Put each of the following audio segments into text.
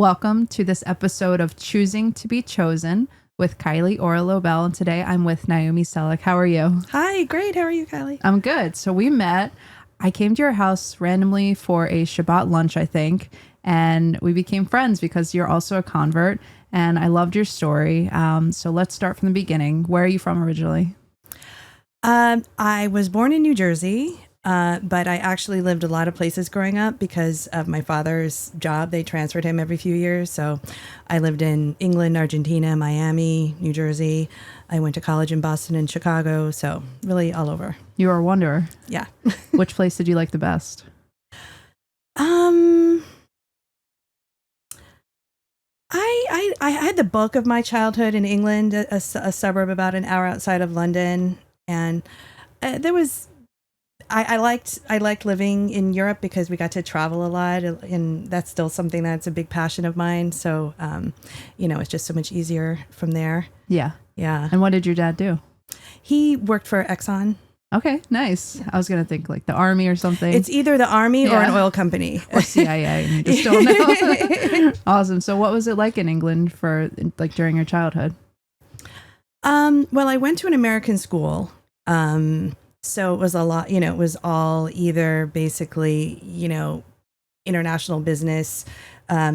Welcome to this episode of Choosing to Be Chosen with Kylie Orlobel. And today I'm with Naomi Selick. How are you? Hi, great. How are you, Kylie? I'm good. So we met. I came to your house randomly for a Shabbat lunch, I think, and we became friends because you're also a convert, and I loved your story. So let's start from the beginning. Where are you from originally? I was born in New Jersey, but I actually lived a lot of places growing up because of my father's job. They transferred him every few years. So I lived in England, Argentina, Miami, New Jersey. I went to college in Boston and Chicago. So really all over. You were a wanderer. Yeah. Which place did you like the best? I had the bulk of my childhood in England, a suburb about an hour outside of London. And I liked living in Europe because we got to travel a lot, and that's still something that's a big passion of mine. So, it's just so much easier from there. Yeah. Yeah. And what did your dad do? He worked for Exxon. Okay, nice. I was going to think like the Army or something. It's either the Army or an oil company. Or CIA, and you just don't know. Awesome. So what was it like in England for like during your childhood? Well, I went to an American school. So it was a lot, it was all either basically, international business,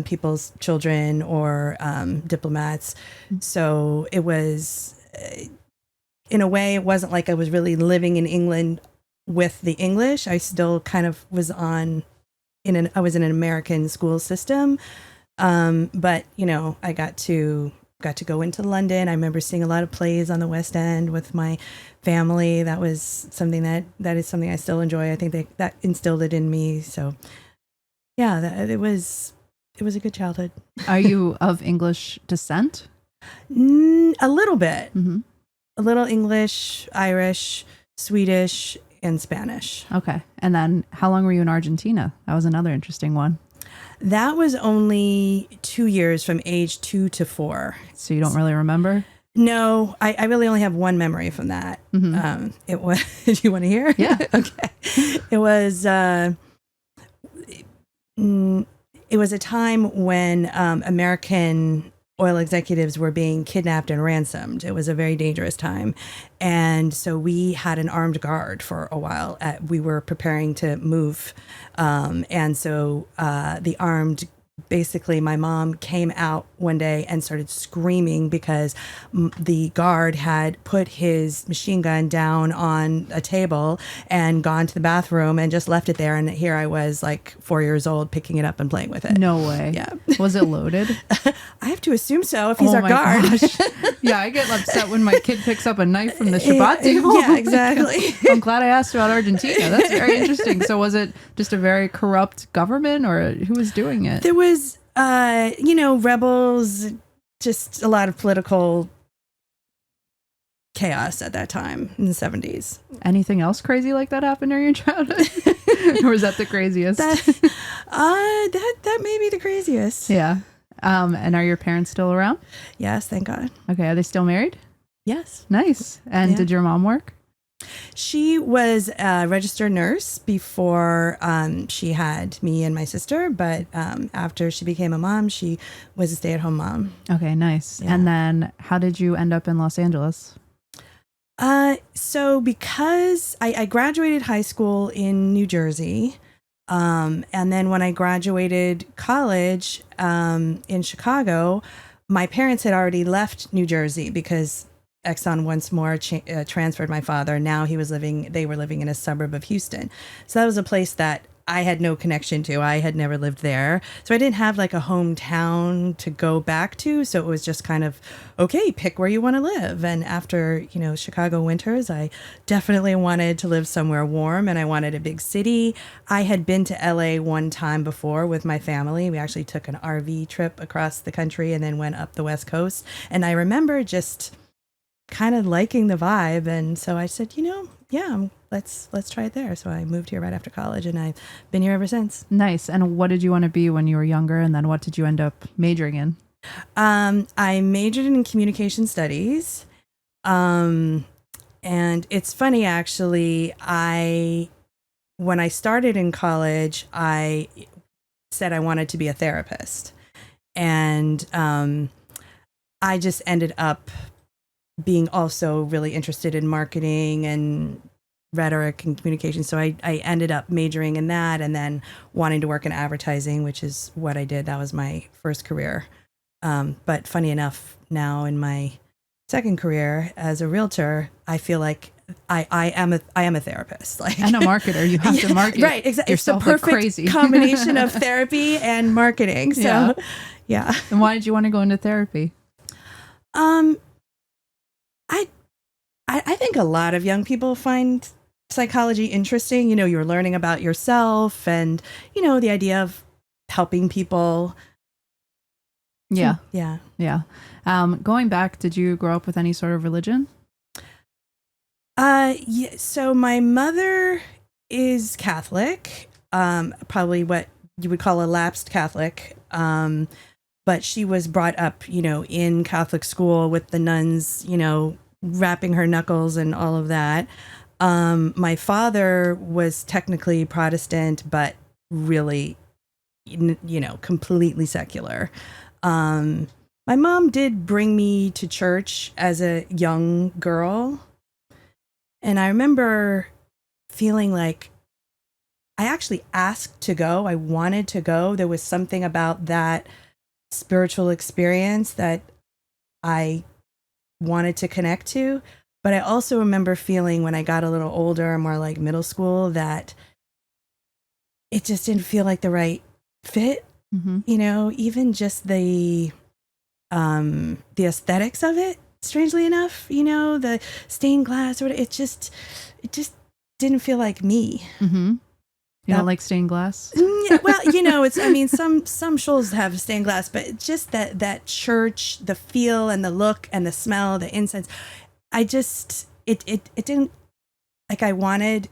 people's children or diplomats. So it was, in a way, it wasn't like I was really living in England with the English. I still kind of was I was in an American school system. But, I got to go into London. I remember seeing a lot of plays on the West End with my family. That was something that is something I still enjoy. I think that instilled it in me. So yeah, it was a good childhood. Are you of English descent? A little bit. Mm-hmm. A little English, Irish, Swedish, and Spanish. Okay. And then how long were you in Argentina? That was another interesting one. That was only 2 years, from age 2 to 4. So you don't really remember? No, I really only have one memory from that. Mm-hmm. It was, do you want to hear? Yeah. Okay. It was a time when American oil executives were being kidnapped and ransomed. It was a very dangerous time. And so we had an armed guard for a while. We were preparing to move. And so basically my mom came out one day and started screaming because the guard had put his machine gun down on a table and gone to the bathroom and just left it there. And here I was like 4 years old picking it up and playing with it. No way. Yeah. Was it loaded? I have to assume so if he's our guard. Gosh. Yeah, I get upset when my kid picks up a knife from the Shabbat table. Yeah, exactly. I'm glad I asked about Argentina. That's very interesting. So was it just a very corrupt government, or who was doing it? There was rebels, just a lot of political chaos at that time in the 70s. Anything else crazy like that happened during your childhood? Or was that the craziest? That may be the craziest. Yeah. And are your parents still around? Yes, thank God. Okay. Are they still married? Yes. Nice. And did your mom work? She was a registered nurse before she had me and my sister, but after she became a mom, she was a stay-at-home mom. Okay, nice. Yeah. And then how did you end up in Los Angeles? So because I graduated high school in New Jersey, and then when I graduated college in Chicago, my parents had already left New Jersey because Exxon once more transferred my father. Now they were living in a suburb of Houston. So that was a place that I had no connection to. I had never lived there. So I didn't have like a hometown to go back to. So it was just kind of, okay, pick where you want to live. And after, Chicago winters, I definitely wanted to live somewhere warm and I wanted a big city. I had been to LA one time before with my family. We actually took an RV trip across the country and then went up the West Coast. And I remember just kind of liking the vibe. And so I said, let's try it there. So I moved here right after college and I've been here ever since. Nice. And what did you want to be when you were younger? And then what did you end up majoring in? I majored in communication studies. And it's funny, actually, when I started in college, I said I wanted to be a therapist. And I just ended up being also really interested in marketing and rhetoric and communication. So I ended up majoring in that and then wanting to work in advertising, which is what I did. That was my first career. But funny enough, now in my second career as a realtor, I feel like I am a therapist, like, and a marketer. You have to market, right? Exactly. It's the yourself like perfect crazy. combination of therapy and marketing. So, yeah. And why did you want to go into therapy? I think a lot of young people find psychology interesting. You know, you're learning about yourself and, you know, the idea of helping people. Yeah. Yeah. Yeah. Going back, did you grow up with any sort of religion? Yeah. So my mother is Catholic, probably what you would call a lapsed Catholic. But she was brought up, you know, in Catholic school with the nuns, you know, rapping her knuckles and all of that. My father was technically Protestant, but really, you know, completely secular. My mom did bring me to church as a young girl. And I remember feeling like I actually asked to go. I wanted to go. There was something about that spiritual experience that I wanted to connect to. But I also remember feeling when I got a little older, more like middle school, that it just didn't feel like the right fit. Mm-hmm. You know, even just the aesthetics of it, strangely enough, you know, the stained glass or whatever, it just didn't feel like me. Mm-hmm. You don't like stained glass? Yeah, well, you know, it's, I mean, some shows have stained glass, but it's just that church, the feel and the look and the smell, the incense, it didn't, like, I wanted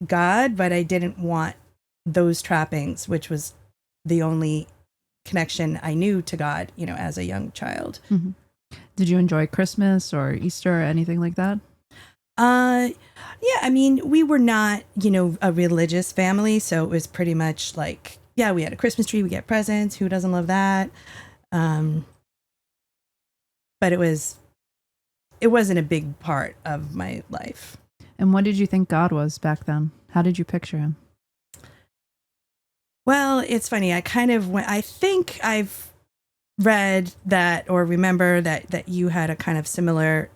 God, but I didn't want those trappings, which was the only connection I knew to God, you know, as a young child. Mm-hmm. Did you enjoy Christmas or Easter or anything like that? Yeah, I mean, we were not, you know, a religious family, so it was pretty much like, yeah, we had a Christmas tree, we get presents. Who doesn't love that? But it wasn't a big part of my life. And what did you think God was back then? How did you picture him? Well, it's funny. I think I've read that or remember that you had a kind of similar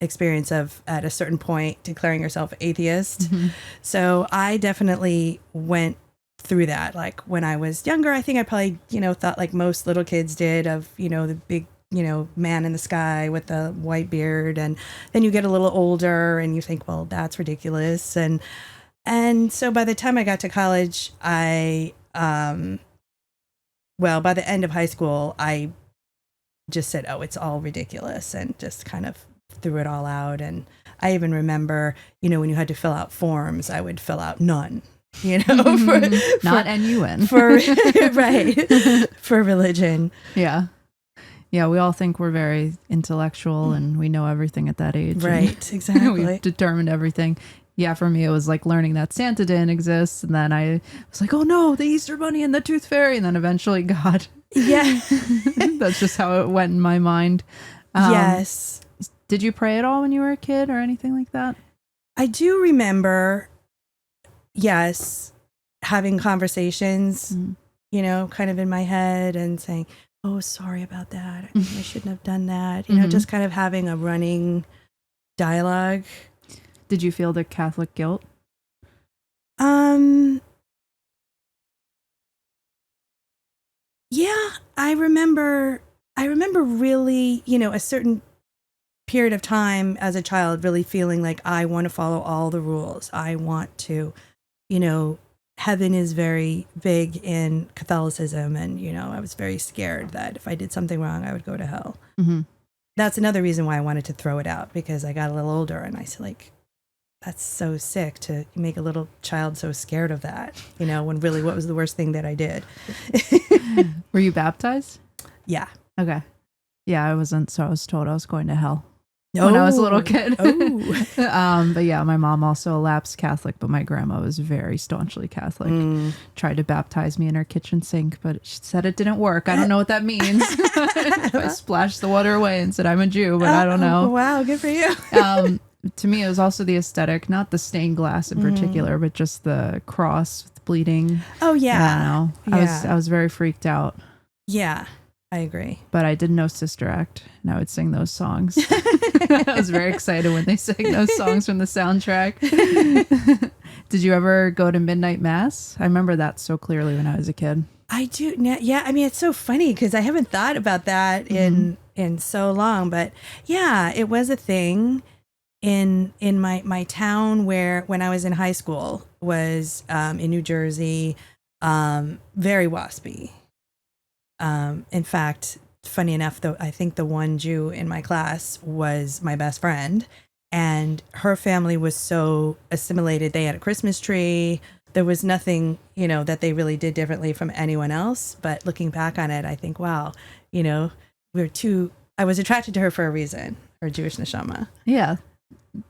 experience of at a certain point declaring yourself atheist. Mm-hmm. So I definitely went through that. Like when I was younger, I think I probably, you know, thought like most little kids did of, you know, the big, you know, man in the sky with the white beard. And then you get a little older and you think, well, that's ridiculous. And so by the time I got to college, by the end of high school, I just said, oh, it's all ridiculous, and just kind of threw it all out. And I even remember, you know, when you had to fill out forms, I would fill out none, you know, not NUN for right, for religion. Yeah. Yeah, we all think we're very intellectual and we know everything at that age. Right, exactly. We've determined everything. Yeah, for me, it was like learning that Santa didn't exist. And then I was like, oh no, the Easter Bunny and the Tooth Fairy. And then eventually God. Yeah. That's just how it went in my mind. Yes. Did you pray at all when you were a kid or anything like that? I do remember, yes, having conversations, you know, kind of in my head and saying, oh, sorry about that. I shouldn't have done that. You know, just kind of having a running dialogue. Did you feel the Catholic guilt? Yeah, I remember really, you know, a certain period of time as a child really feeling like I want to follow all the rules. I want to, you know, heaven is very big in Catholicism. And, you know, I was very scared that if I did something wrong, I would go to hell. Mm-hmm. That's another reason why I wanted to throw it out, because I got a little older and I said, like, that's so sick to make a little child so scared of that, you know, when really what was the worst thing that I did? Were you baptized? Yeah. Okay. Yeah, I wasn't. So I was told I was going to hell. when I was a little Oh. kid. Oh. But yeah, my mom also a lapsed Catholic, but my grandma was very staunchly Catholic. Tried to baptize me in her kitchen sink, but she said it didn't work. I don't know what that means. If I splashed the water away and said I'm a Jew, but I don't know. Wow, good for you. To me, it was also the aesthetic, not the stained glass in particular, but just the cross with bleeding. Oh yeah. I don't know. Yeah. I was very freaked out. Yeah, I agree. But I did know Sister Act, and I would sing those songs. I was very excited when they sang those songs from the soundtrack. Did you ever go to midnight mass? I remember that so clearly when I was a kid. I do. Yeah, I mean, it's so funny because I haven't thought about that in so long. But yeah, it was a thing in my town where when I was in high school was in New Jersey, very waspy. In fact, funny enough, though, I think the one Jew in my class was my best friend, and her family was so assimilated. They had a Christmas tree. There was nothing, that they really did differently from anyone else. But looking back on it, I think, wow, I was attracted to her for a reason, her Jewish neshama. Yeah.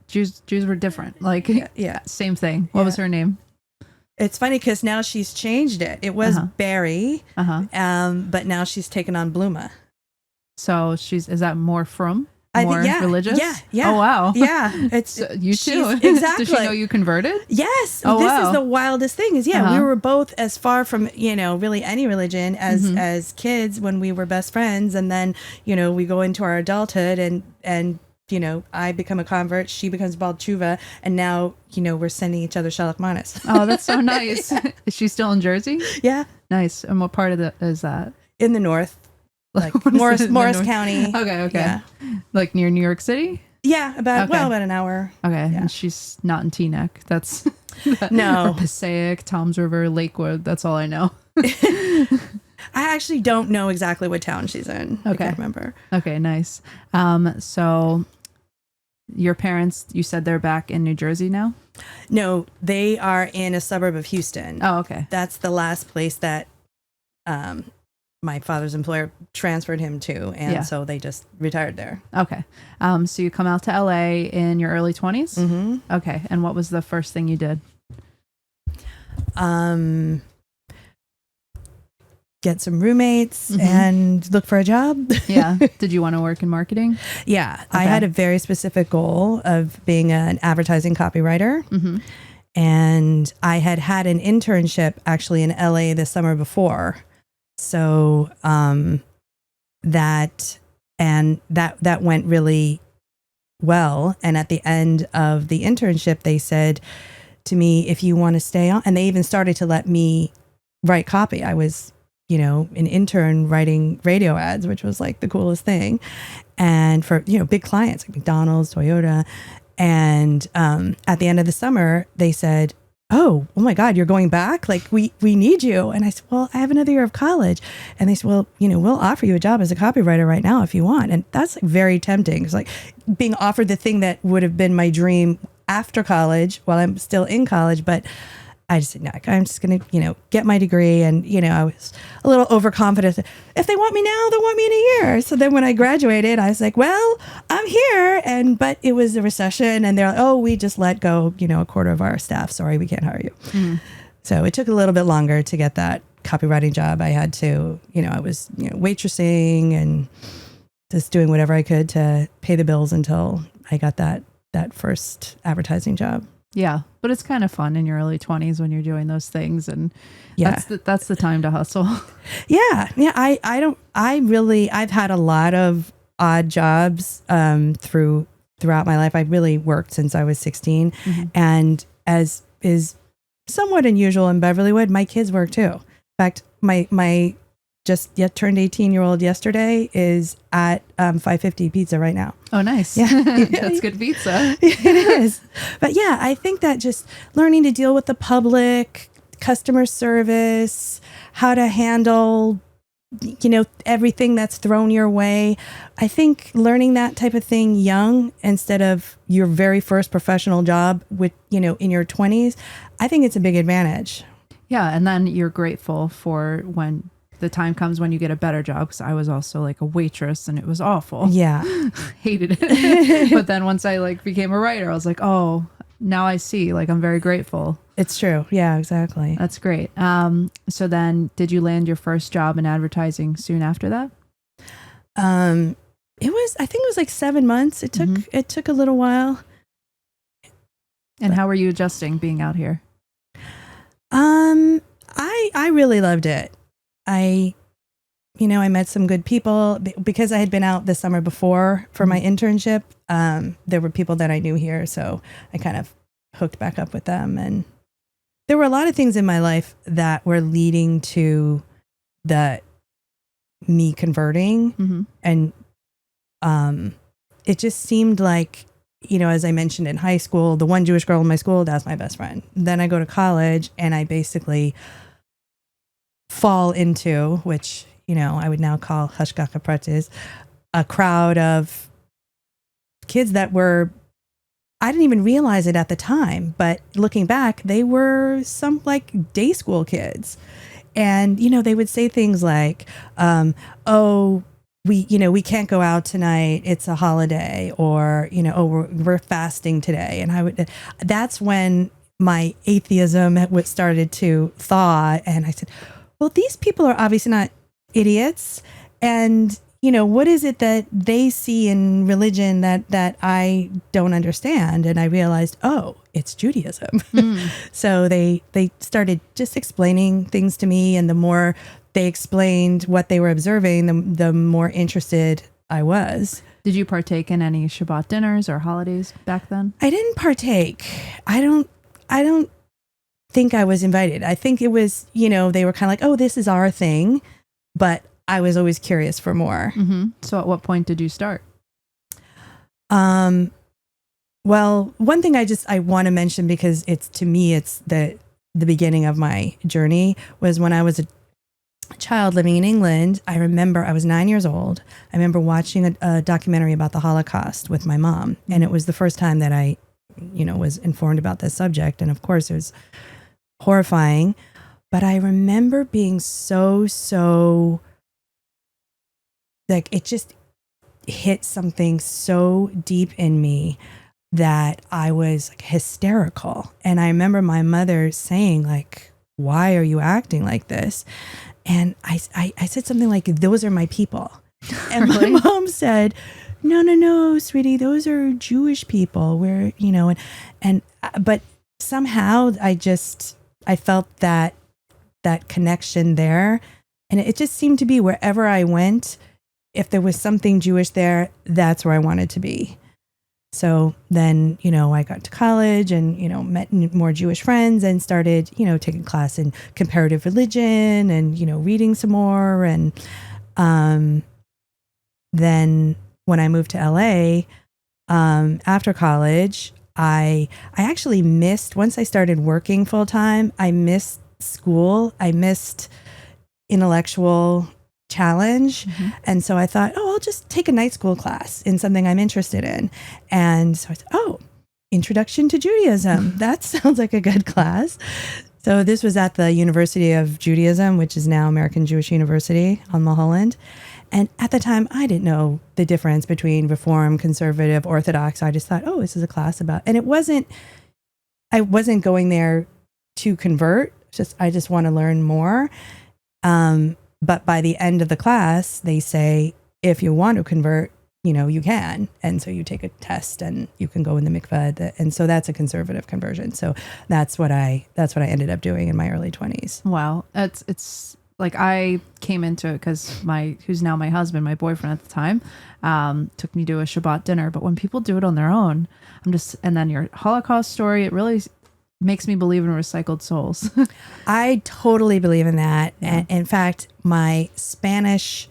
Jews were different. Like, Yeah. same thing. What was her name? It's funny because now she's changed it. It was Barry, but now she's taken on Bluma. So is that more from? I More think, religious? Yeah. Oh, wow. Yeah. It's So you too. Exactly. Did she know you converted? Yes. Oh, This wow. is the wildest thing is, we were both as far from, really any religion as kids when we were best friends. And then, we go into our adulthood and I become a convert, she becomes Baal Tshuva, and now, we're sending each other Shalach Manas. Oh, that's so nice. Is she still in Jersey? Yeah. Nice. And what part of is that? In the north. Like What is Morris it in the north? County. Okay. Yeah. Like near New York City? Yeah, about Okay. about an hour. Okay. Yeah. And she's not in Teaneck. That's No. or Passaic, Toms River, Lakewood. That's all I know. I actually don't know exactly what town she's in. I Okay. can't remember. Okay, nice. So your parents, you said they're back in New Jersey now? No, they are in a suburb of Houston. Oh, okay. That's the last place that my father's employer transferred him to, and so they just retired there. Okay. So you come out to LA in your early 20s? Mm-hmm. Okay. And what was the first thing you did? Get some roommates and look for a job. Yeah. Did you want to work in marketing? Yeah, I Okay. had a very specific goal of being an advertising copywriter. Mm-hmm. And I had an internship actually in LA the summer before. So that went really well. And at the end of the internship, they said to me, if you want to stay on, and they even started to let me write copy. I was, an intern writing radio ads, which was like the coolest thing. And for, big clients like McDonald's, Toyota. And at the end of the summer, they said, oh my God, you're going back? Like, we need you. And I said, well, I have another year of college. And they said, well, we'll offer you a job as a copywriter right now if you want. And that's like very tempting. It's like being offered the thing that would have been my dream after college while I'm still in college. But I just said, no, I'm just going to, get my degree. And, I was a little overconfident. If they want me now, they'll want me in a year. So then when I graduated, I was like, well, I'm here. But it was a recession and they're like, oh, we just let go, a quarter of our staff. Sorry, we can't hire you. Mm. So it took a little bit longer to get that copywriting job. I had to, I was, waitressing and just doing whatever I could to pay the bills until I got that first advertising job. Yeah, but it's kind of fun in your early 20s when you're doing those things, and that's the time to hustle. Yeah. I've had a lot of odd jobs throughout my life. I really worked since I was 16, and as is somewhat unusual in Beverlywood, my kids work too. In fact, my just yet turned 18-year-old yesterday is at 550 Pizza right now. Oh, nice. Yeah. That's good pizza. It is. But yeah, I think that just learning to deal with the public, customer service, how to handle, everything that's thrown your way. I think learning that type of thing young instead of your very first professional job with, in your 20s, I think it's a big advantage. Yeah. And then you're grateful for when the time comes when you get a better job, because I was also like a waitress and it was awful. Yeah. Hated it. But then once I like became a writer, I was like, oh, now I see, like, I'm very grateful. It's true. Yeah, exactly. That's great. So then did you land your first job in advertising soon after that? I think it was like 7 months. It took a little while. And how were you adjusting being out here? I really loved it. I met some good people because I had been out the summer before for my internship. There were people that I knew here, so I kind of hooked back up with them. And there were a lot of things in my life that were leading to me converting. And it just seemed like, as I mentioned in high school, the one Jewish girl in my school, that's my best friend. Then I go to college and I basically fall into, which, I would now call hashgacha pratis, a crowd of kids that I didn't even realize it at the time, but looking back, they were some like day school kids. And, they would say things like, we can't go out tonight. It's a holiday, or, we're fasting today. And that's when my atheism started to thaw. And I said, well, these people are obviously not idiots. And, what is it that they see in religion that I don't understand? And I realized, oh, it's Judaism. So they started just explaining things to me. And the more they explained what they were observing, the more interested I was. Did you partake in any Shabbat dinners or holidays back then? I didn't partake. I don't think I was invited. I think it was, they were kind of like, oh, this is our thing. But I was always curious for more. So at what point did you start? Well, one thing I want to mention, because it's the beginning of my journey, was when I was a child living in England. I remember I was 9 years old. I remember watching a documentary about the Holocaust with my mom. And it was the first time that I, was informed about this subject. And of course it was horrifying, but I remember being so like, it just hit something so deep in me that I was like hysterical. And I remember my mother saying, like, why are you acting like this? And I said something like, those are my people. And my mom said, no, sweetie, those are Jewish people. But somehow I felt that connection there. And it just seemed to be wherever I went, if there was something Jewish there, that's where I wanted to be. So then, I got to college and, met more Jewish friends and started, taking class in comparative religion and, reading some more. And then when I moved to LA, after college, I actually missed, once I started working full time, I missed school. I missed intellectual challenge. And so I thought, I'll just take a night school class in something I'm interested in. And so I said, Introduction to Judaism. That sounds like a good class. So this was at the University of Judaism, which is now American Jewish University on Mulholland. And at the time, I didn't know the difference between Reform, Conservative, Orthodox. I just thought, this is a class about, and I wasn't going there to convert. I just want to learn more. But by the end of the class, they say, if you want to convert, you can. And so you take a test and you can go in the mikveh. And so that's a conservative conversion. So that's what I ended up doing in my early 20s. Wow. It's like, I came into it because who's now my husband, my boyfriend at the time, took me to a Shabbat dinner. But when people do it on their own, and then your Holocaust story, it really makes me believe in recycled souls. I totally believe in that. Yeah. And in fact, my Spanish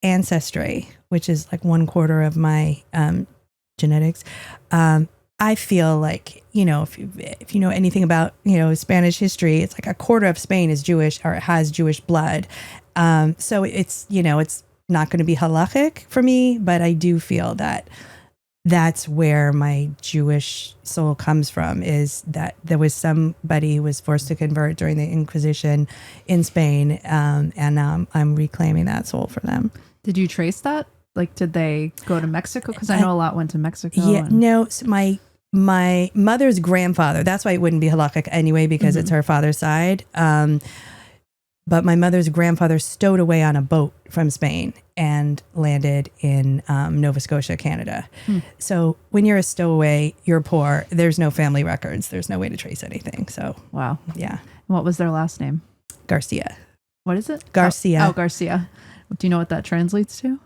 ancestry, which is like 1/4 of my genetics, I feel like, if you know anything about, Spanish history, it's like 1/4 of Spain is Jewish or has Jewish blood. So it's, it's not going to be halachic for me, but I do feel that that's where my Jewish soul comes from, is that there was somebody who was forced to convert during the Inquisition in Spain. And I'm reclaiming that soul for them. Did you trace that? Like, did they go to Mexico? Because I know a lot went to Mexico. Yeah, no. So my mother's grandfather, that's why it wouldn't be halakhic anyway, because it's her father's side. But my mother's grandfather stowed away on a boat from Spain and landed in Nova Scotia, Canada. So when you're a stowaway, you're poor. There's no family records. There's no way to trace anything. So wow. Yeah. What was their last name? Garcia. What is it? Garcia. Oh, Garcia. Do you know what that translates to?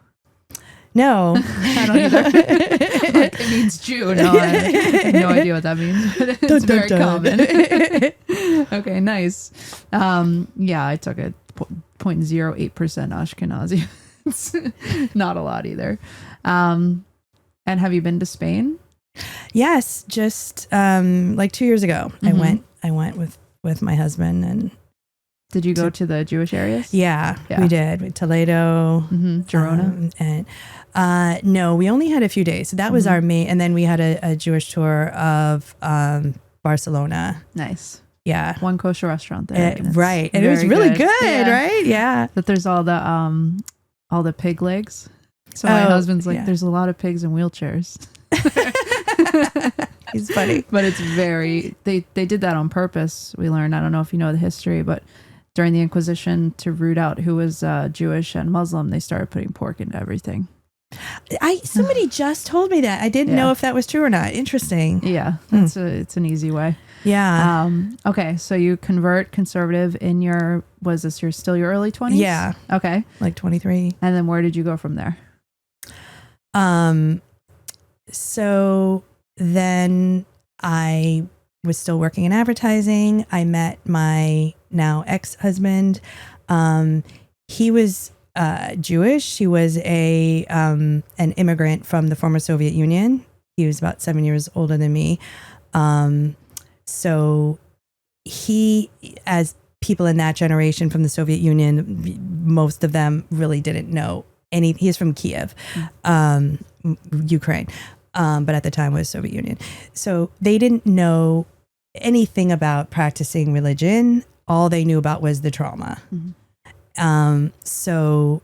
No. I don't either. Like, it means Jew. No, I have no idea what that means, but it's very common. Okay, nice. Yeah, I took a 0.08% Ashkenazi. It's not a lot either. And have you been to Spain? Yes, just like 2 years ago. I went with my husband. And did you go to the Jewish areas? Yeah, we did. Toledo, Girona, and no, we only had a few days. So that was our main, and then we had a Jewish tour of Barcelona. Nice. Yeah, one kosher restaurant there, right? And it was really good, right? Yeah, but there's all the pig legs. So my husband's like, there's a lot of pigs in wheelchairs. He's funny, but it's very. They did that on purpose. We learned. I don't know if you know the history, but during the Inquisition, to root out who was Jewish and Muslim, they started putting pork into everything. Somebody just told me that. I didn't know if that was true or not. Interesting. Yeah, it's an easy way. Yeah. Okay, so you convert conservative in your, was this still your early 20s? Yeah. Okay. Like 23. And then where did you go from there? So then I was still working in advertising. I met my now ex-husband. He was Jewish. He was an immigrant from the former Soviet Union. He was about 7 years older than me. So he, as people in that generation from the Soviet Union, most of them really didn't know any. He's from Kiev, Ukraine, but at the time was Soviet Union. So they didn't know anything about practicing religion. All they knew about was the trauma. So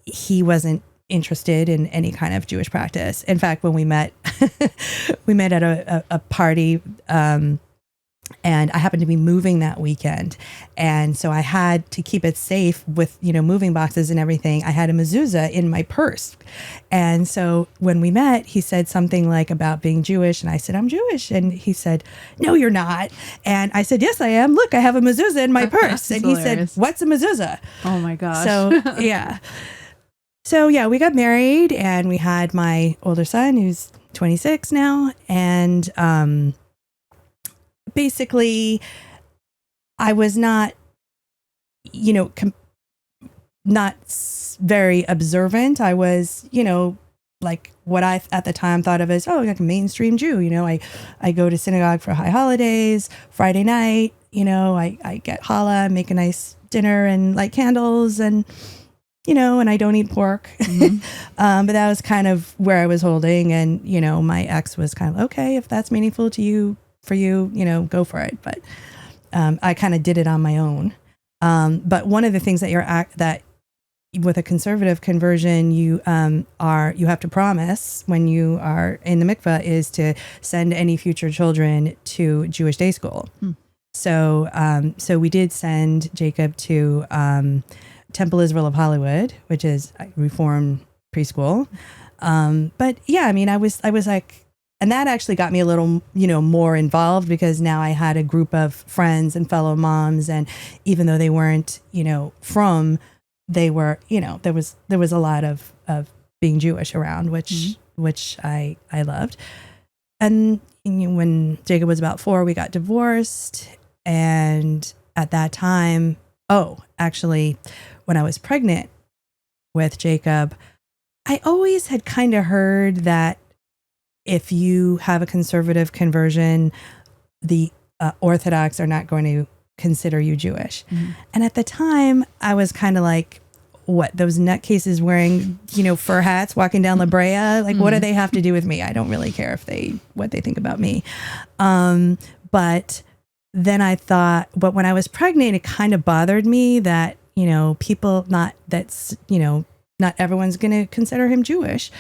he wasn't interested in any kind of Jewish practice. In fact, when we met, we met at a party, and I happened to be moving that weekend. And so I had to keep it safe with, moving boxes and everything. I had a mezuzah in my purse. And so when we met, he said something like about being Jewish. And I said, I'm Jewish. And he said, no, you're not. And I said, yes, I am. Look, I have a mezuzah in my purse. And he said, what's a mezuzah? Oh my gosh. So, yeah. So, yeah, we got married and we had my older son who's 26 now. And, basically, I was not, not very observant. I was, like what I at the time thought of as, like a mainstream Jew. I go to synagogue for high holidays, Friday night, I get challah, make a nice dinner and light candles and, and I don't eat pork. But that was kind of where I was holding. And, my ex was kind of, okay, if that's meaningful to you, for you, go for it. But I kind of did it on my own. But one of the things that with a conservative conversion, you have to promise when you are in the mikveh is to send any future children to Jewish day school. So we did send Jacob to Temple Israel of Hollywood, which is a Reform preschool. But yeah, I mean, I was like. And that actually got me a little, more involved because now I had a group of friends and fellow moms. And even though they weren't, they were, there was a lot of being Jewish around, which I loved. And when Jacob was about 4, we got divorced. And at that time, actually, when I was pregnant with Jacob, I always had kind of heard that if you have a conservative conversion, the Orthodox are not going to consider you Jewish. And at the time, I was kind of like, what, those nutcases wearing, fur hats, walking down La Brea? Like, what do they have to do with me? I don't really care what they think about me. But then I thought, but when I was pregnant, it kind of bothered me that, people not everyone's going to consider him Jewish.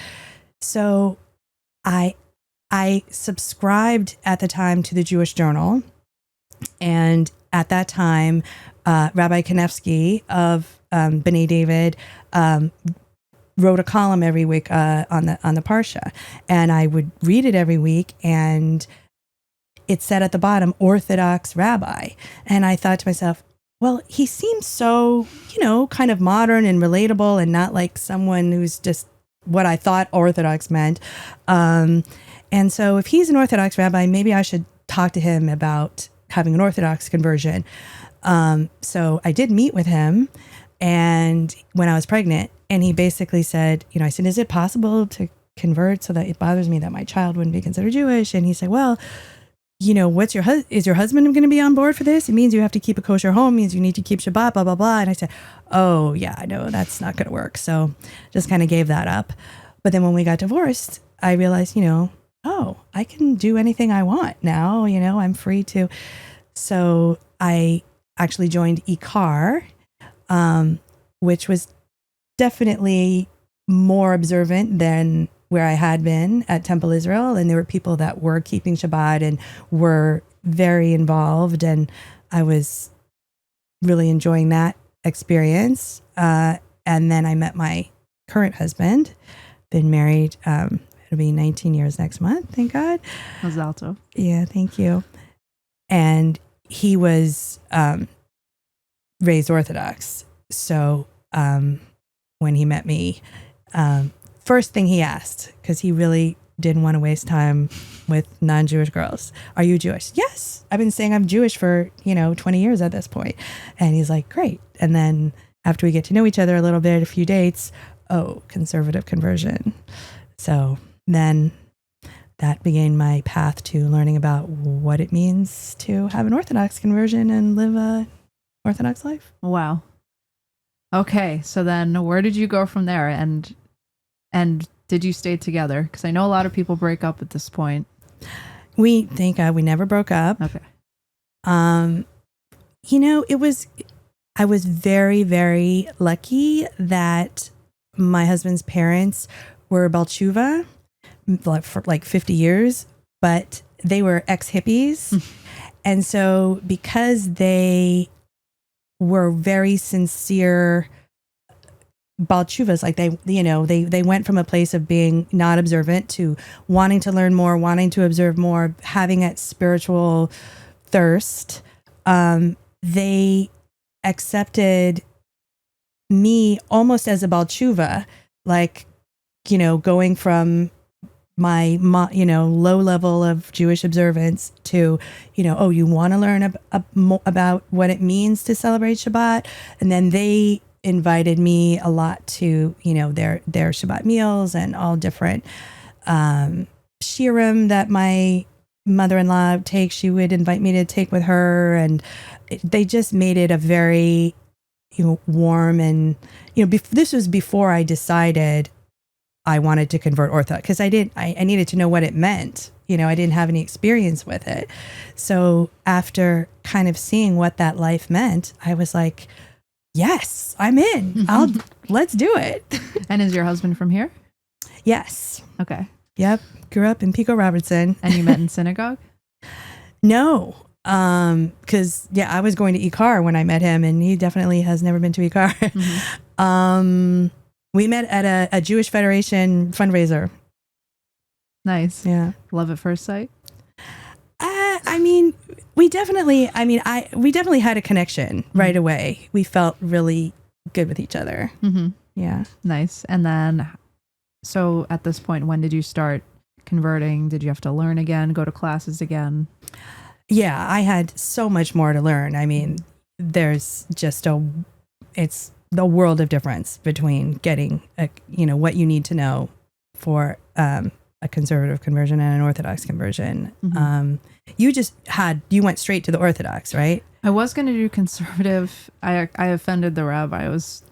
So I subscribed at the time to the Jewish Journal. And at that time, Rabbi Kanevsky of B'nai David wrote a column every week on the Parsha. And I would read it every week, and it said at the bottom, Orthodox rabbi. And I thought to myself, well, he seems so, kind of modern and relatable and not like someone who's just what I thought Orthodox meant. And so if he's an Orthodox rabbi, maybe I should talk to him about having an Orthodox conversion. So I did meet with him, and when I was pregnant, and he basically said, I said, is it possible to convert so that it bothers me that my child wouldn't be considered Jewish? And he said, well, is your husband going to be on board for this? It means you have to keep a kosher home, means you need to keep Shabbat, blah, blah, blah. And I said, oh yeah, I know that's not going to work. So just kind of gave that up. But then when we got divorced, I realized, oh, I can do anything I want now, I'm free to. So I actually joined Kfar, which was definitely more observant than where I had been at Temple Israel. And there were people that were keeping Shabbat and were very involved. And I was really enjoying that experience. And then I met my current husband, been married, it'll be 19 years next month, thank God. Mazal tov. Yeah, thank you. And he was raised Orthodox. So when he met me, first thing he asked, because he really didn't want to waste time with non-Jewish girls, are you Jewish? Yes. I've been saying I'm Jewish for, 20 years at this point. And he's like, great. And then after we get to know each other a little bit, a few dates, conservative conversion. So then that began my path to learning about what it means to have an Orthodox conversion and live a Orthodox life. Wow. Okay. So then where did you go from there? And did you stay together? Because I know a lot of people break up at this point. We thank God we never broke up. Okay. I was very, very lucky that my husband's parents were Baal Tshuva for like 50 years, but they were ex-hippies. And so because they were very sincere Baal Tshuvas, like they went from a place of being not observant to wanting to learn more, wanting to observe more, having that spiritual thirst. They accepted me almost as a Baal Tshuva, like, going from my, low level of Jewish observance to, you want to learn about what it means to celebrate Shabbat. And then they invited me a lot to, their Shabbat meals and all different shiurim that my mother-in-law takes. She would invite me to take with her, and they just made it a very, warm and, this was before I decided I wanted to convert Orthodox, because I needed to know what it meant. I didn't have any experience with it. So after kind of seeing what that life meant, I was like, yes, I'm in. Let's do it. And is your husband from here? Yes. Okay. Yep. Grew up in Pico Robertson. And you met in synagogue? No. Because I was going to Kfar when I met him, and he definitely has never been to Kfar. Mm-hmm. We met at a Jewish Federation fundraiser. Nice. Yeah. Love at first sight? We definitely had a connection right away. We felt really good with each other. Mm-hmm. Yeah. Nice. And then, so at this point, when did you start converting? Did you have to learn again, go to classes again? Yeah, I had so much more to learn. There's just it's the world of difference between getting what you need to know for a conservative conversion and an Orthodox conversion. Mm-hmm. You went straight to the Orthodox, right? I was going to do conservative. I offended the rabbi. I was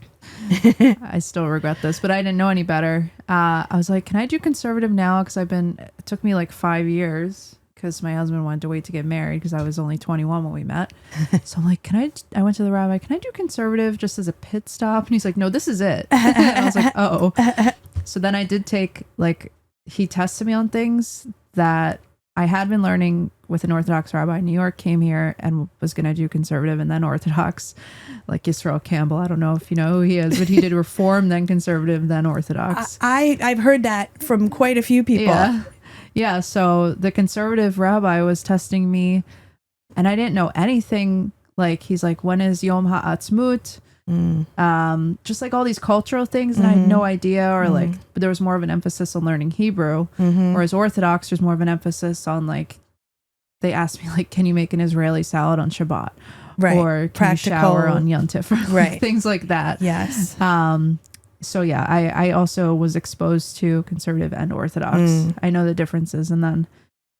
I still regret this, but I didn't know any better. I was like, can I do conservative now? Because it took me like 5 years because my husband wanted to wait to get married because I was only 21 when we met. So I'm like, I went to the rabbi, can I do conservative just as a pit stop? And he's like, no, this is it. And I was like, oh. So then I did take, like, he tested me on things that I had been learning with an Orthodox rabbi in New York, came here and was going to do conservative and then Orthodox, like Yisrael Campbell. I don't know if you know who he is, but he did Reform, then conservative, then Orthodox. I've heard that from quite a few people. Yeah. So the conservative rabbi was testing me and I didn't know anything. Like, he's like, when is Yom HaAtzmut? Just like all these cultural things and I had no idea, or like, but there was more of an emphasis on learning Hebrew, whereas Orthodox there's more of an emphasis on, like, they asked me, like, can you make an Israeli salad on Shabbat, right? Or can Practical. you shower on Yom Tov, right? Things like that. Yes. So yeah, I also was exposed to conservative and Orthodox. I know the differences. And then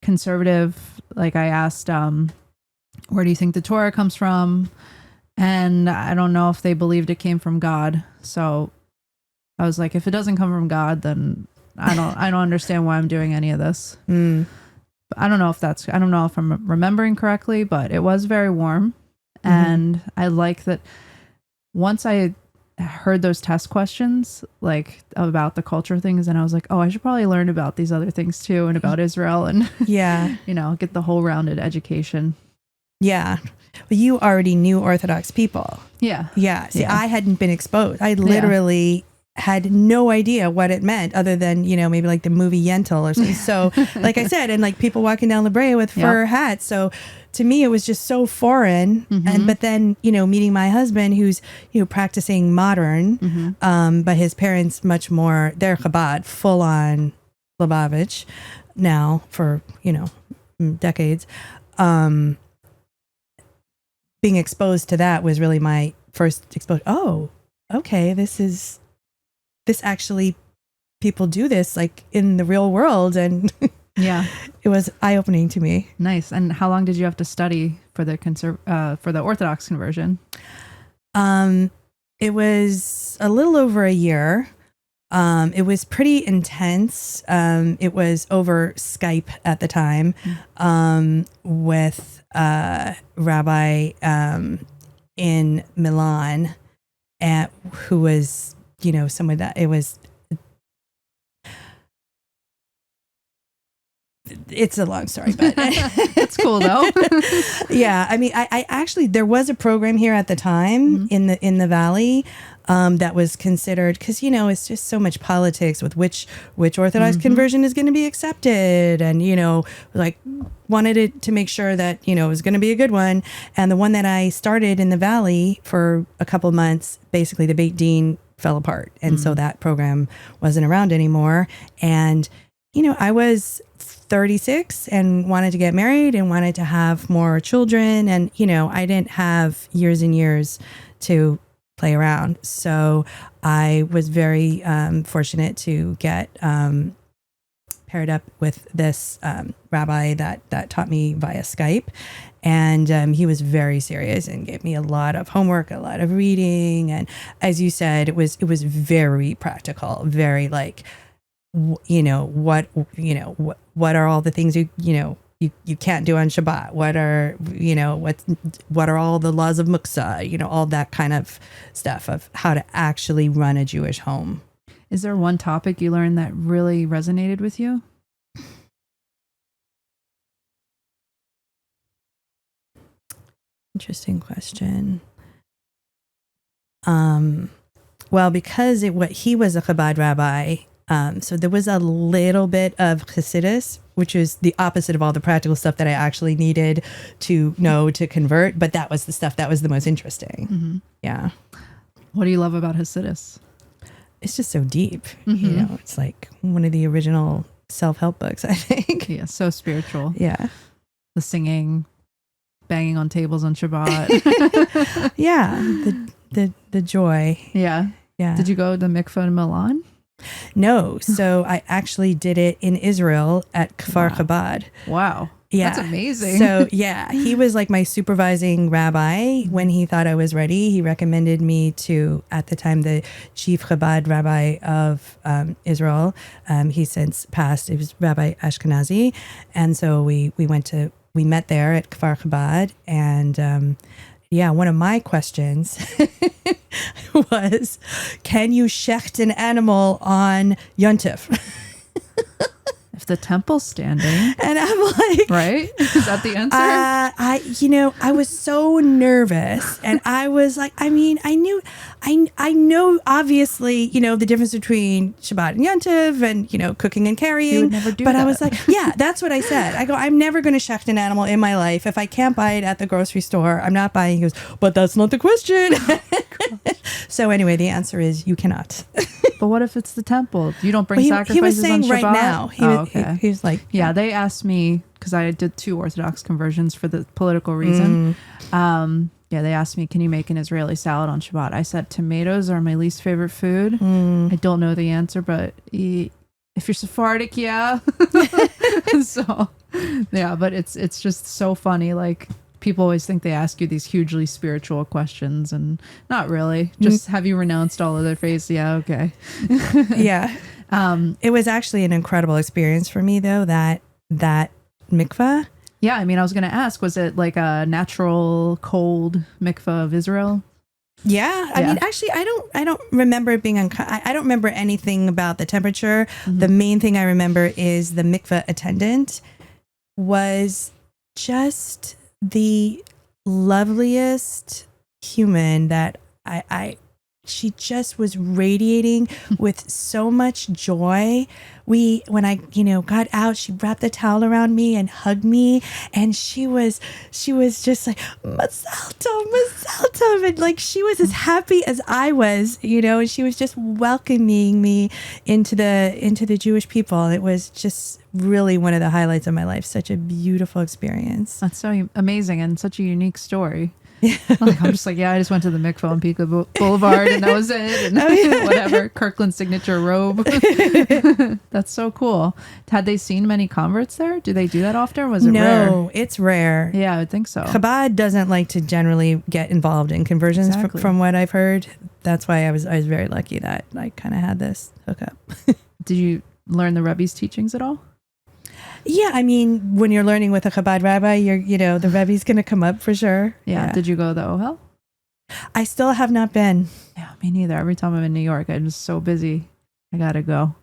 conservative, like, I asked, where do you think the Torah comes from? And I don't know if they believed it came from God. So I was like, if it doesn't come from God, then I don't understand why I'm doing any of this. But I don't know if I'm remembering correctly, but it was very warm. And I like that once I heard those test questions, like, about the culture things, and I was like, oh, I should probably learn about these other things too, and about Israel, and get the whole rounded education. Yeah. But you already knew Orthodox people. Yeah. See, I hadn't been exposed. I literally had no idea what it meant other than, maybe like the movie Yentl or something. So like I said, and like people walking down La Brea with fur hats. So to me, it was just so foreign. But then, meeting my husband who's, practicing modern, but his parents much more, they're Chabad, full on Lubavitch now for, decades. Being exposed to that was really my first exposure. Oh, okay. This actually, people do this like in the real world. And it was eye-opening to me. Nice. And how long did you have to study for the Orthodox conversion? It was a little over a year. It was pretty intense. It was over Skype at the time, with rabbi in Milan, who was, someone that it's a long story, but it's cool though. Yeah. I mean, I actually, there was a program here at the time in the Valley, that was considered, because, it's just so much politics with which Orthodox conversion is going to be accepted. And, like, wanted it to make sure that, it was going to be a good one. And the one that I started in the Valley for a couple months, basically the Beit Din fell apart. And so that program wasn't around anymore. And, I was 36 and wanted to get married and wanted to have more children. And, I didn't have years and years to play around. So I was very fortunate to get paired up with this rabbi that taught me via Skype. And he was very serious and gave me a lot of homework, a lot of reading. And as you said, it was very practical, very like, what are all the things you can't do on Shabbat? What are all the laws of muksa? All that kind of stuff of how to actually run a Jewish home. Is there one topic you learned that really resonated with you? Interesting question. Well, because he was a Chabad rabbi, so there was a little bit of Chassidus, which is the opposite of all the practical stuff that I actually needed to know to convert. But that was the stuff that was the most interesting. Yeah. What do you love about Hasidus? It's just so deep. It's like one of the original self-help books, I think. Yeah, so spiritual. Yeah. The singing, banging on tables on Shabbat. Yeah. The joy. Yeah. Yeah. Did you go to mikveh in Milan? No. So I actually did it in Israel at Kfar Chabad. Wow. Yeah. That's amazing. So yeah, he was like my supervising rabbi when he thought I was ready. He recommended me to, at the time, the chief Chabad rabbi of Israel. He's since passed. It was Rabbi Ashkenazi. And so we met there at Kfar Chabad. And yeah, one of my questions was, can you shecht an animal on Yontif? If the temple's standing. And I'm like, right? Is that the answer? I was so nervous, and I was like, I know obviously, the difference between Shabbat and Yontiv and, cooking and carrying. You would never do but that. I was like, yeah, that's what I said. I go, I'm never going to shecht an animal in my life. If I can't buy it at the grocery store, I'm not buying. He goes, but that's not the question. So anyway, the answer is you cannot. But what if it's the temple? You don't bring He sacrifices was saying on Shabbat? right now. He was like, yeah, they asked me, because I did 2 Orthodox conversions for the political reason. Yeah, they asked me, can you make an Israeli salad on Shabbat? I said, tomatoes are my least favorite food. I don't know the answer, but if you're Sephardic, yeah. So, yeah, but it's just so funny. Like, people always think they ask you these hugely spiritual questions, and not really. Just have you renounced all other faiths? Yeah, okay. Yeah. It was actually an incredible experience for me, though, that mikvah. Yeah, I mean, I was going to ask, was it like a natural cold mikvah of Israel? Yeah, I mean, actually, I don't remember it being I don't remember anything about the temperature. The main thing I remember is the mikvah attendant was just the loveliest human that she just was radiating with so much joy. When I got out, she wrapped the towel around me and hugged me, and she was just like, Mazal Tov, and like she was as happy as I was, and she was just welcoming me into the Jewish people. It was just really one of the highlights of my life. Such a beautiful experience. That's so amazing and such a unique story. Like, I'm just like, yeah, I just went to the mikvah on Pico Boulevard and that was it. And whatever, Kirkland signature robe. That's so cool. Had they seen many converts there? Do they do that often? Or was it rare? No, it's rare. Yeah, I would think so. Chabad doesn't like to generally get involved in conversions. Exactly. From what I've heard. That's why I was very lucky that I kind of had this hookup. Did you learn the Rebbe's teachings at all? Yeah, I mean, when you're learning with a Chabad rabbi, the Rebbe's going to come up for sure. Yeah. Did you go to the Ohel? I still have not been. Yeah, me neither. Every time I'm in New York, I'm just so busy. I got to go.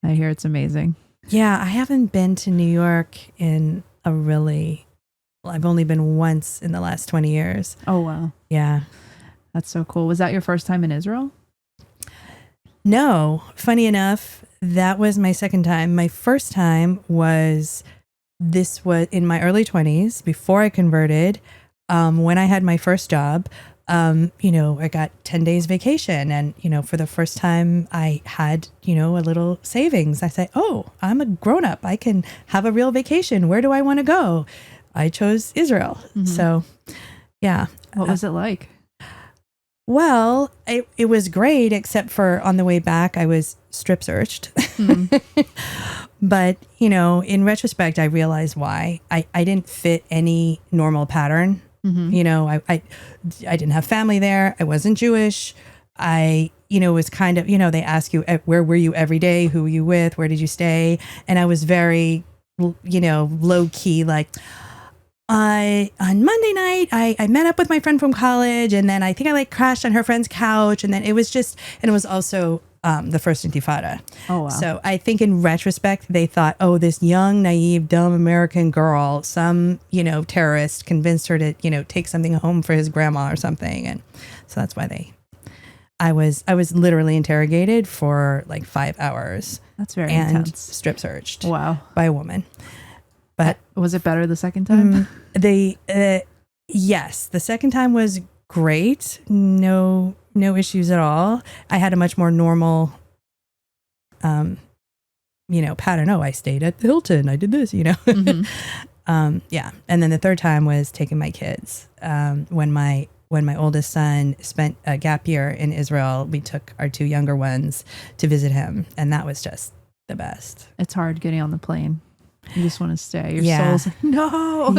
I hear it's amazing. Yeah, I haven't been to New York in I've only been once in the last 20 years. Oh, wow. Yeah. That's so cool. Was that your first time in Israel? No, funny enough, that was my second time. My first time was in my early 20s before I converted. When I had my first job, I got 10 days vacation, and, for the first time I had, a little savings. I said, oh, I'm a grown up. I can have a real vacation. Where do I want to go? I chose Israel. So yeah. What was it like? Well, it was great, except for on the way back, I was strip searched. But, in retrospect, I realized why. I didn't fit any normal pattern. I didn't have family there. I wasn't Jewish. I was kind of, they ask you, where were you every day? Who were you with? Where did you stay? And I was very, low key, like, on Monday night, I met up with my friend from college, and then I think I crashed on her friend's couch, and then it was also the first Intifada. Oh, wow. So I think in retrospect, they thought, oh, this young, naive, dumb American girl, some, terrorist convinced her to, take something home for his grandma or something. And so that's why I was literally interrogated for 5 hours. That's very and intense. Strip searched. Wow. By a woman. But was it better the second time? Yes, the second time was great. No issues at all. I had a much more normal, pattern. Oh, I stayed at the Hilton. I did this, yeah. And then the third time was taking my kids. When my oldest son spent a gap year in Israel, we took our 2 younger ones to visit him, and that was just the best. It's hard getting on the plane. You just want to stay. Your Yeah. soul's like, no.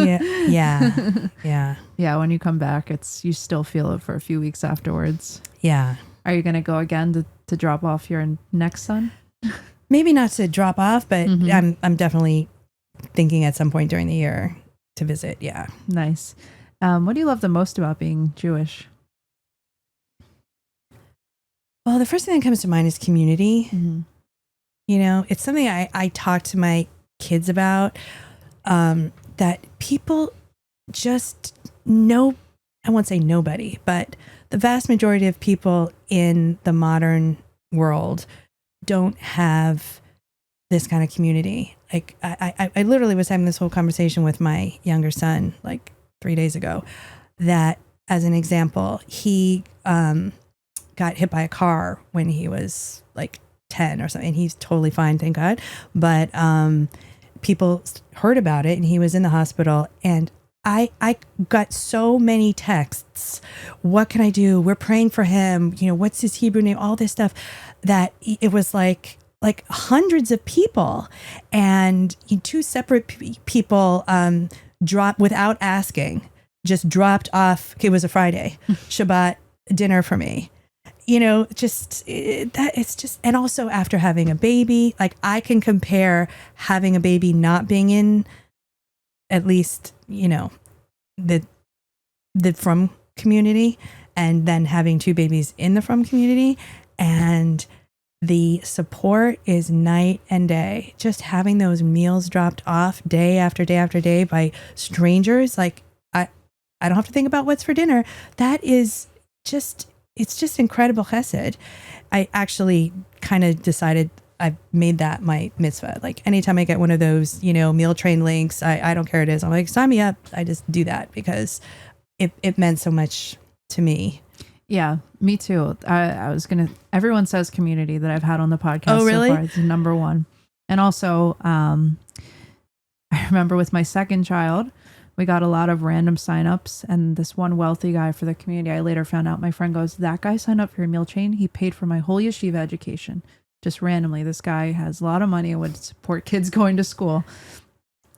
Yeah. Yeah, when you come back, you still feel it for a few weeks afterwards. Yeah. Are you going to go again to drop off your next son? Maybe not to drop off, but Mm-hmm. I'm definitely thinking at some point during the year to visit. Yeah. Nice. What do you love the most about being Jewish? Well, the first thing that comes to mind is community. Mm-hmm. You know, it's something I talk to my kids about, that people just know, I won't say nobody, but the vast majority of people in the modern world don't have this kind of community. Like I literally was having this whole conversation with my younger son like 3 days ago, that as an example, he got hit by a car when he was like 10 or something, and he's totally fine, thank God. But people heard about it and he was in the hospital, and I got so many texts. What can I do? We're praying for him. You know, what's his Hebrew name? All this stuff, that it was like hundreds of people, and two separate people dropped without asking, just dropped off. It was a Friday, Shabbat dinner for me. You know, it's just, and also after having a baby, like I can compare having a baby not being in, at least, you know, the from community, and then having two babies in the from community, and the support is night and day. Just having those meals dropped off day after day after day by strangers, like I don't have to think about what's for dinner. That is just, it's just incredible chesed. I actually kind of decided I've made that my mitzvah. Like anytime I get one of those, you know, meal train links, I don't care what it is. I'm like, sign me up. I just do that because it meant so much to me. Yeah, me too. I was going to, everyone says community that I've had on the podcast. Oh, really? So far. It's number one. And also, I remember with my second child, we got a lot of random signups, and this one wealthy guy for the community, I later found out, my friend goes, that guy signed up for your meal chain. He paid for my whole yeshiva education. Just randomly. This guy has a lot of money and would support kids going to school.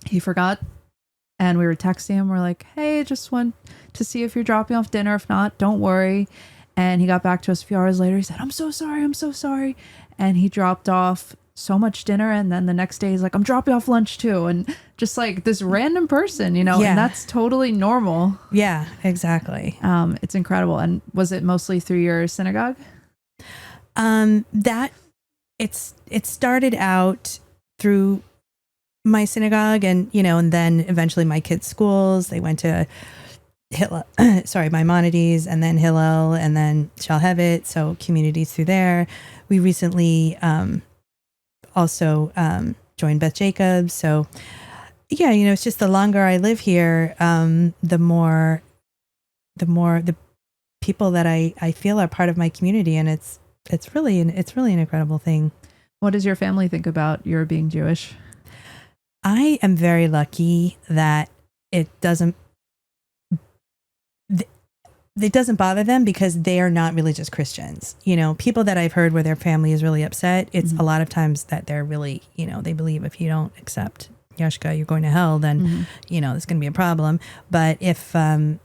He forgot. And we were texting him. We're like, hey, just want to see if you're dropping off dinner. If not, don't worry. And he got back to us a few hours later. He said, I'm so sorry. I'm so sorry. And he dropped off so much dinner. And then the next day he's like, I'm dropping off lunch too. And just like this random person, you know, Yeah. and that's totally normal. Yeah, exactly. It's incredible. And was it mostly through your synagogue? That it started out through my synagogue, and you know, and then eventually my kids' schools. They went to Hillel, Maimonides, and then Hillel, and then Shalhevet. So communities through there. We recently also joined Beth Jacobs. So yeah, you know, it's just the longer I live here, the more the people that I feel are part of my community, and it's really an incredible thing. What does your family think about your being Jewish? I am very lucky that it doesn't bother them because they are not religious Christians. You know, people that I've heard where their family is really upset, it's a lot of times that they're really, you know, they believe if you don't accept Yashka, you're going to hell, then, you know, there's going to be a problem. But if, you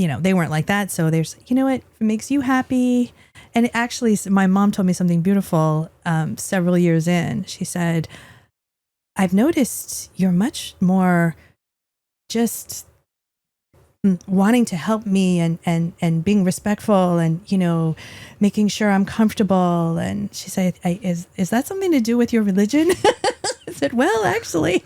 know, they weren't like that. So there's, you know what, if it makes you happy. And actually, my mom told me something beautiful several years in. She said, I've noticed you're much more just wanting to help me and being respectful and, you know, making sure I'm comfortable. And she said, is that something to do with your religion? I said, well, actually.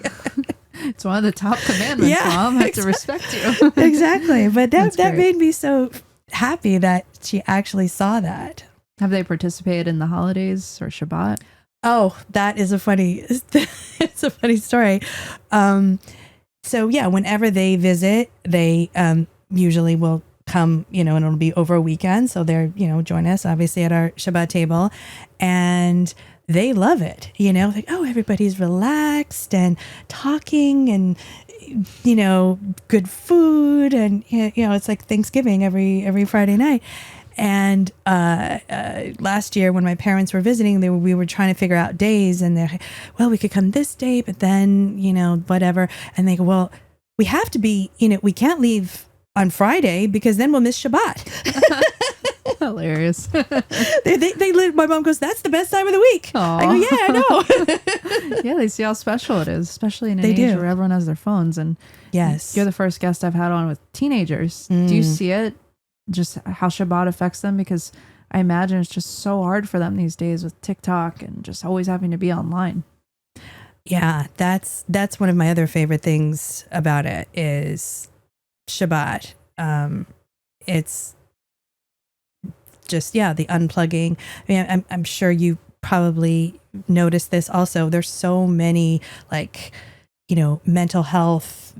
It's one of the top commandments, Yeah, Mom. I have to respect you. Exactly. But that great. made me so happy that she actually saw that. Have they participated in the holidays or Shabbat? Oh, that is it's a funny story. So yeah, whenever they visit, they usually will come, you know, and it'll be over a weekend. So they're, you know, join us obviously at our Shabbat table, and they love it. You know, like, oh, everybody's relaxed and talking, and you know, good food, and you know, it's like Thanksgiving every Friday night. And last year when my parents were visiting, we were trying to figure out days, and they're, well, we could come this day, but then, whatever. And they go, well, we have to be, we can't leave on Friday because then we'll miss Shabbat. Hilarious. My mom goes, that's the best time of the week. Aww. I go, yeah, I know. Yeah, they see how special it is, especially in an They age do. where everyone has their phones. And Yes. you're the first guest I've had on with teenagers. Do you see it, just how Shabbat affects them? Because I imagine it's just so hard for them these days with TikTok and just always having to be online. Yeah, that's one of my other favorite things about it is Shabbat. It's just, the unplugging. I mean, I'm sure you probably noticed this also. There's so many mental health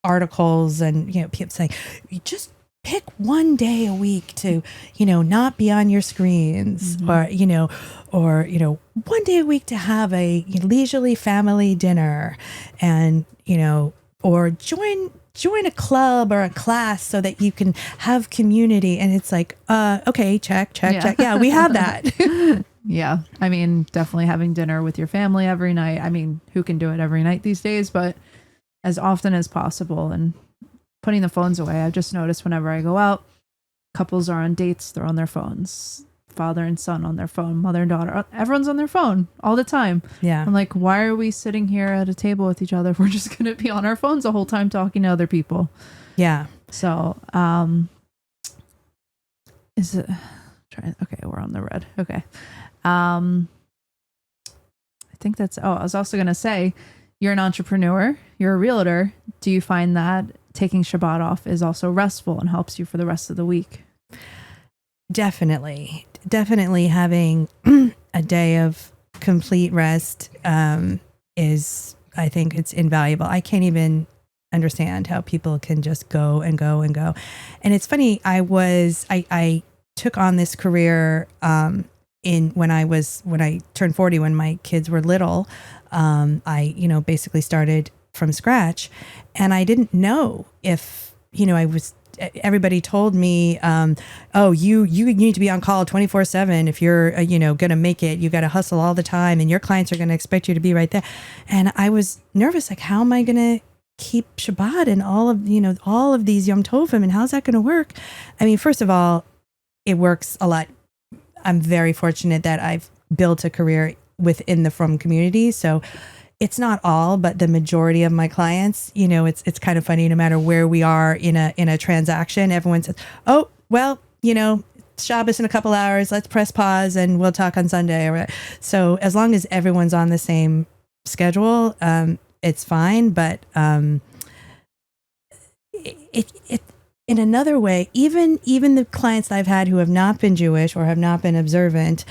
articles and, people saying, you just pick one day a week to, not be on your screens, or one day a week to have a leisurely family dinner, and, or join a club or a class so that you can have community. And it's like, okay, check. Yeah, we have that. Yeah. I mean, definitely having dinner with your family every night. I mean, who can do it every night these days, but as often as possible, and putting the phones away. I've just noticed whenever I go out, couples are on dates, they're on their phones. Father and son on their phone, mother and daughter, everyone's on their phone all the time. Yeah. I'm like, why are we sitting here at a table with each other if we're just going to be on our phones the whole time talking to other people? Yeah. So, is it, okay, we're on the red. Okay. I think that's, I was also going to say, you're an entrepreneur, you're a realtor. Do you find that taking Shabbat off is also restful and helps you for the rest of the week? Definitely having a day of complete rest is, I think it's invaluable. I can't even understand how people can just go and go and go. And it's funny, I took on this career when I turned 40, when my kids were little. I basically started from scratch, and I didn't know if everybody told me, oh, you need to be on call 24/7. If you're, going to make it, you got to hustle all the time, and your clients are going to expect you to be right there. And I was nervous, like, how am I going to keep Shabbat and all of these Yom Tovim, and how's that going to work? I mean, first of all, it works a lot. I'm very fortunate that I've built a career within the Frum community. So it's not all, but the majority of my clients, it's kind of funny, no matter where we are in a transaction, everyone says, oh, well, Shabbos in a couple hours, let's press pause and we'll talk on Sunday. So as long as everyone's on the same schedule, it's fine. But it in another way, even the clients that I've had who have not been Jewish or have not been observant,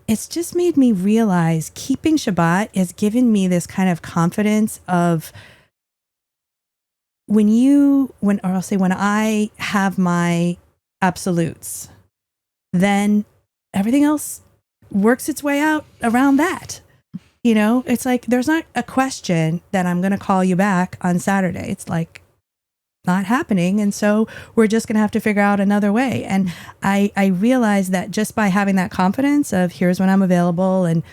it's just made me realize keeping Shabbat has given me this kind of confidence of when I have my absolutes, then everything else works its way out around that. It's like, there's not a question that I'm going to call you back on Saturday. It's like, not happening. And so we're just going to have to figure out another way. And I realized that just by having that confidence of here's when I'm available, and,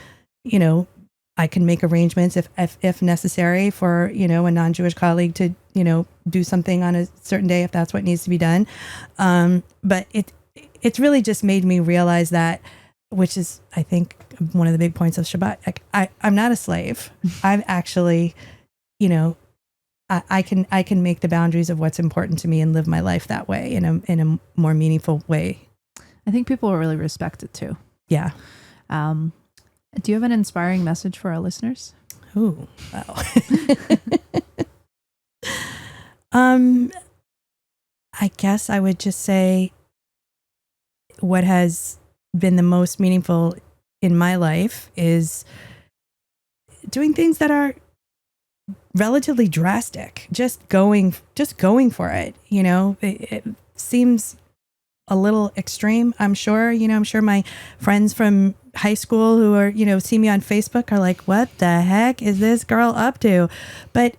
I can make arrangements if necessary for, a non-Jewish colleague to, do something on a certain day, if that's what needs to be done. But it's really just made me realize that, which is, I think, one of the big points of Shabbat. Like, I'm not a slave. I'm actually, I can make the boundaries of what's important to me and live my life that way in a more meaningful way. I think people will really respect it too. Yeah. Do you have an inspiring message for our listeners? Ooh, wow. I guess I would just say what has been the most meaningful in my life is doing things that are relatively drastic, just going for it. It seems a little extreme, I'm sure. I'm sure my friends from high school who are, see me on Facebook are like, what the heck is this girl up to? But,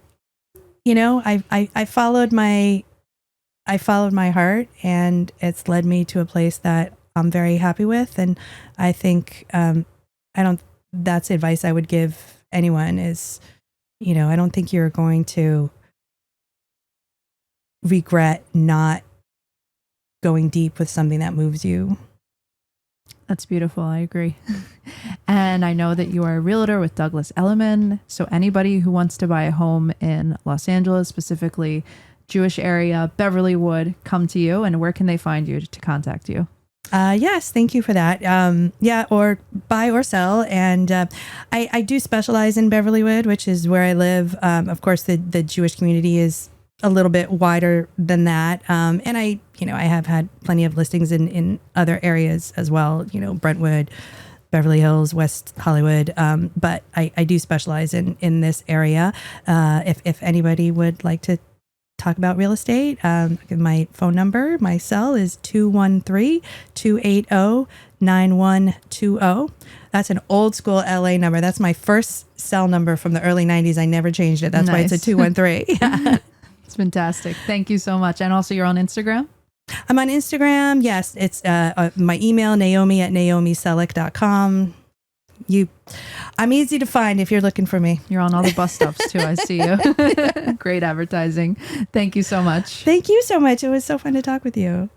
I followed my I followed my heart, and it's led me to a place that I'm very happy with. And I think that's advice I would give anyone is, I don't think you're going to regret not going deep with something that moves you. That's beautiful. I agree. And I know that you are a realtor with Douglas Elliman. So anybody who wants to buy a home in Los Angeles, specifically Jewish area, Beverlywood, come to you. And where can they find you to contact you? Yes, thank you for that. Or buy or sell. And I do specialize in Beverlywood, which is where I live. Of course, the Jewish community is a little bit wider than that. And I have had plenty of listings in other areas as well, Brentwood, Beverly Hills, West Hollywood. But I do specialize in this area. If anybody would like to talk about real estate, my phone number, my cell is 213-280-9120. That's an old school LA number. That's my first cell number from the early 90s. I never changed it. That's why it's a 213. It's fantastic. Thank you so much. And also you're on Instagram? I'm on Instagram. Yes, it's my email, naomi@naomiselick.com. I'm easy to find if you're looking for me. You're on all the bus stops too. I see you. Great advertising. Thank you so much. Thank you so much. It was so fun to talk with you.